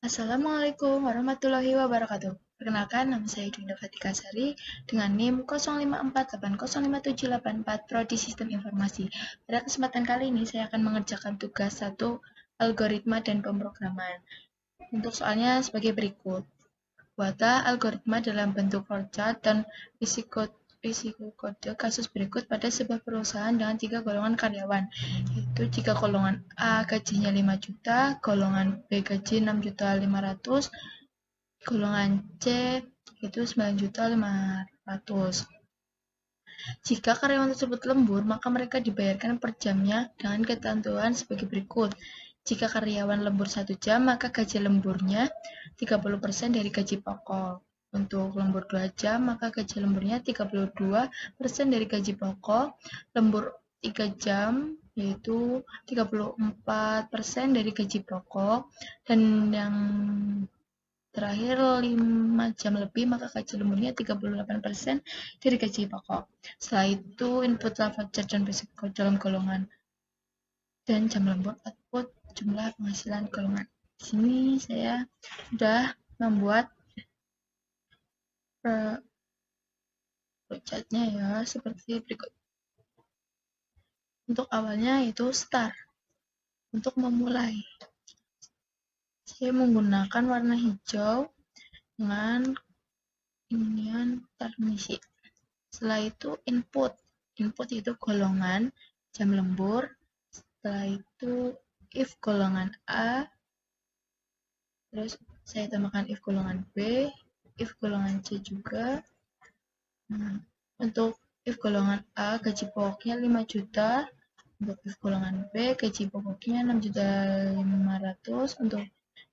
Assalamualaikum warahmatullahi wabarakatuh. Perkenalkan, nama saya Dinda Fatika Sari dengan NIM 0548050784 Prodi Sistem Informasi. Pada kesempatan kali ini saya akan mengerjakan tugas 1 algoritma dan pemrograman. Untuk soalnya sebagai berikut. Buatlah algoritma dalam bentuk flowchart dan risiko kode kasus berikut pada sebuah perusahaan dengan 3 golongan karyawan, yaitu jika golongan A gajinya 5 juta, golongan B gaji 6.500.000, golongan C itu 9.500.000. Jika karyawan tersebut lembur, maka mereka dibayarkan per jamnya dengan ketentuan sebagai berikut. Jika karyawan lembur 1 jam, maka gaji lemburnya 30% dari gaji pokok. Untuk lembur 2 jam, maka gaji lemburnya 32% dari gaji pokok. Lembur 3 jam, yaitu 34% dari gaji pokok. Dan yang terakhir 5 jam lebih, maka gaji lemburnya 38% dari gaji pokok. Setelah itu, input flowchart dan basic code dalam golongan dan jam lembur, output jumlah penghasilan golongan. Di sini saya sudah membuat flowchartnya ya, seperti berikut. Untuk awalnya itu start. Untuk memulai, saya menggunakan warna hijau dengan inian transmisi. Setelah itu input itu golongan jam lembur. Setelah itu if golongan A, terus saya tambahkan if golongan B, if golongan C juga. Nah, untuk if golongan A gaji pokoknya 5 juta, untuk if golongan B gaji pokoknya 6.500.000, untuk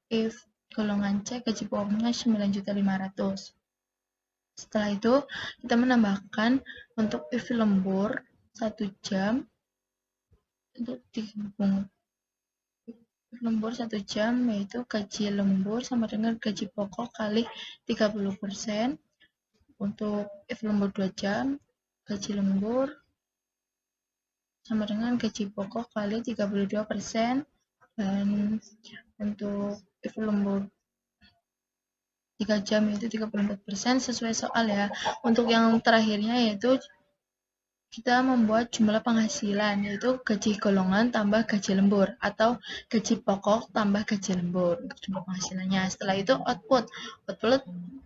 if golongan C gaji pokoknya 9.500.000. Setelah itu kita menambahkan untuk if lembur 1 jam, untuk digabung lembur 1 jam, yaitu gaji lembur sama dengan gaji pokok kali 30%. Untuk if lembur 2 jam, gaji lembur sama dengan gaji pokok kali 32%. Dan untuk if lembur 3 jam itu 34% sesuai soal ya. Untuk yang terakhirnya yaitu kita membuat jumlah penghasilan, yaitu gaji golongan tambah gaji lembur atau gaji pokok tambah gaji lembur untuk jumlah penghasilannya. Setelah itu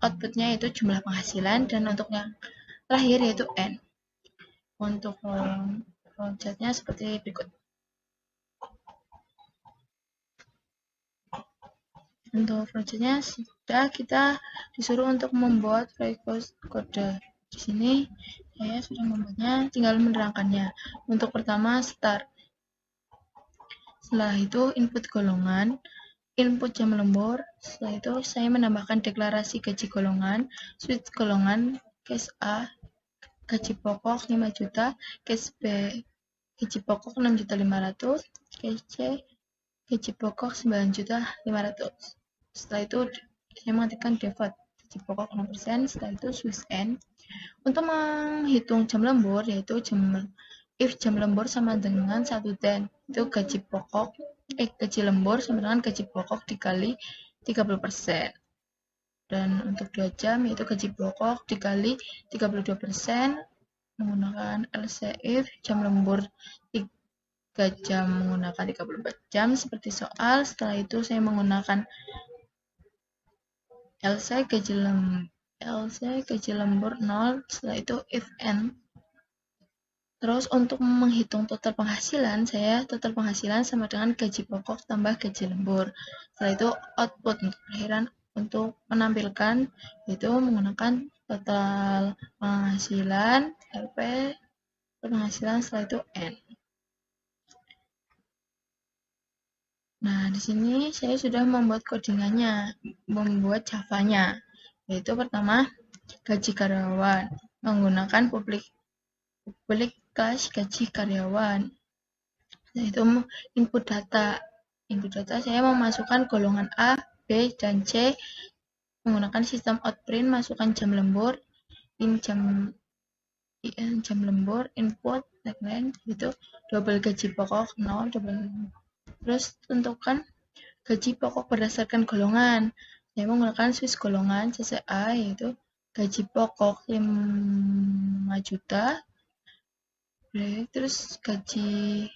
outputnya itu jumlah penghasilan, dan untuk yang terakhir yaitu N. Untuk flowchartnya seperti berikut. Untuk flowchartnya sudah kita disuruh untuk membuat kode. Di sini saya sudah membuatnya, tinggal menerangkannya. Untuk pertama start. Setelah itu input golongan, input jam lembur. Setelah itu saya menambahkan deklarasi gaji golongan, switch golongan, case A gaji pokok 5 juta, case B gaji pokok 6.500.000, case C gaji pokok 9.500.000. Setelah itu saya mengetikkan default gaji pokok 6%. Setelah itu switch N. Untuk menghitung jam lembur, yaitu if jam lembur sama dengan 1 dan itu gaji lembur sama dengan gaji pokok dikali 30%. Dan untuk 2 jam yaitu gaji pokok dikali 32% menggunakan LC if jam lembur 3 jam menggunakan 34 jam seperti soal. Setelah itu saya menggunakan LC gaji lembur 0. Setelah itu if N. Terus untuk menghitung total penghasilan, saya total penghasilan sama dengan gaji pokok tambah gaji lembur. Setelah itu output untuk perakhiran untuk menampilkan, yaitu menggunakan total penghasilan LP penghasilan, setelah itu N. Nah, di sini saya sudah membuat codingannya, membuat Java-nya. Yaitu pertama, gaji karyawan menggunakan public class gaji karyawan. Yaitu input data. Input data saya memasukkan golongan A, B, dan C menggunakan sistem outprint, masukkan jam lembur, jam lembur, input, tagline, itu double gaji pokok 0, double. Terus tentukan gaji pokok berdasarkan golongan. Saya menggunakan Swiss golongan CCA, yaitu gaji pokok 5 juta, terus gaji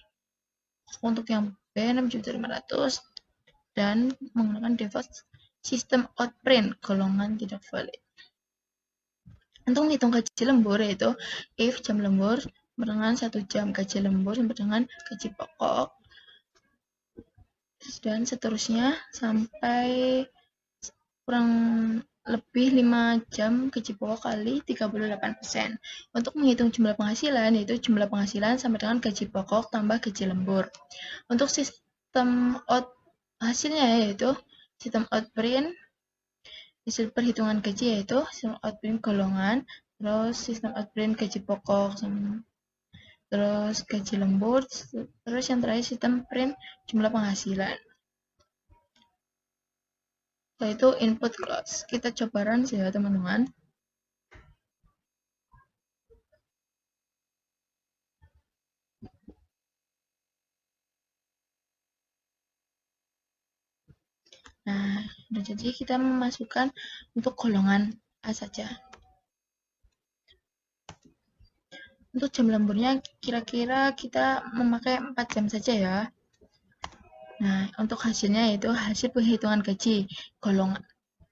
untuk yang B 6.500.000, dan menggunakan default sistem outprint golongan tidak valid. Untuk menghitung gaji lembur, yaitu if jam lembur sama dengan 1 jam, gaji lembur sama dengan gaji pokok, dan seterusnya sampai kurang lebih 5 jam gaji pokok kali 38%. Untuk menghitung jumlah penghasilan, yaitu jumlah penghasilan sama dengan gaji pokok tambah gaji lembur. Untuk sistem hasilnya, yaitu sistem outprint, hasil perhitungan gaji, yaitu sistem outprint golongan, terus sistem outprint gaji pokok, terus gaji lembur, terus yang terakhir sistem print jumlah penghasilan. Setelah itu input close. Kita coba run ya teman-teman. Nah, jadi kita memasukkan untuk golongan A saja. Untuk jam lemburnya kira-kira kita memakai 4 jam saja ya. Nah, untuk hasilnya yaitu hasil penghitungan gaji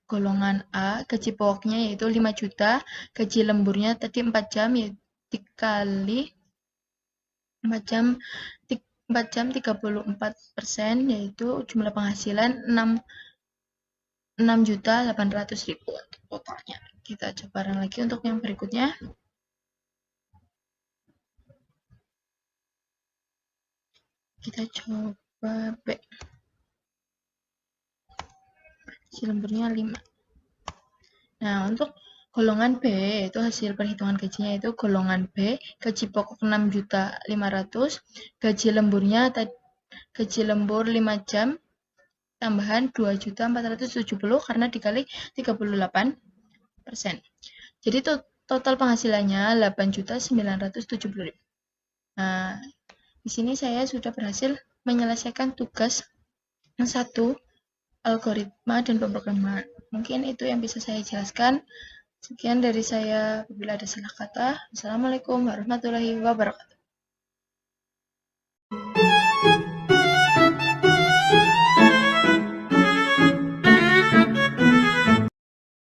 golongan A, gaji pokoknya yaitu 5 juta, gaji lemburnya tadi 4 jam, yaitu dikali 4 jam 34%, yaitu jumlah penghasilan 6.800.000 untuk totalnya. Kita coba run lagi untuk yang berikutnya. Kita coba B. Gaji lemburnya 5. Nah, untuk golongan B, itu hasil perhitungan gajinya itu golongan B, gaji pokok 6.500.000, gaji lemburnya gaji lembur 5 jam, tambahan 2.470 karena dikali 38%. Jadi total penghasilannya 8.970.000. Nah, di sini saya sudah berhasil menyelesaikan tugas yang 1, algoritma dan pemrograman. Mungkin itu yang bisa saya jelaskan. Sekian dari saya. Apabila ada salah kata, Assalamualaikum warahmatullahi wabarakatuh.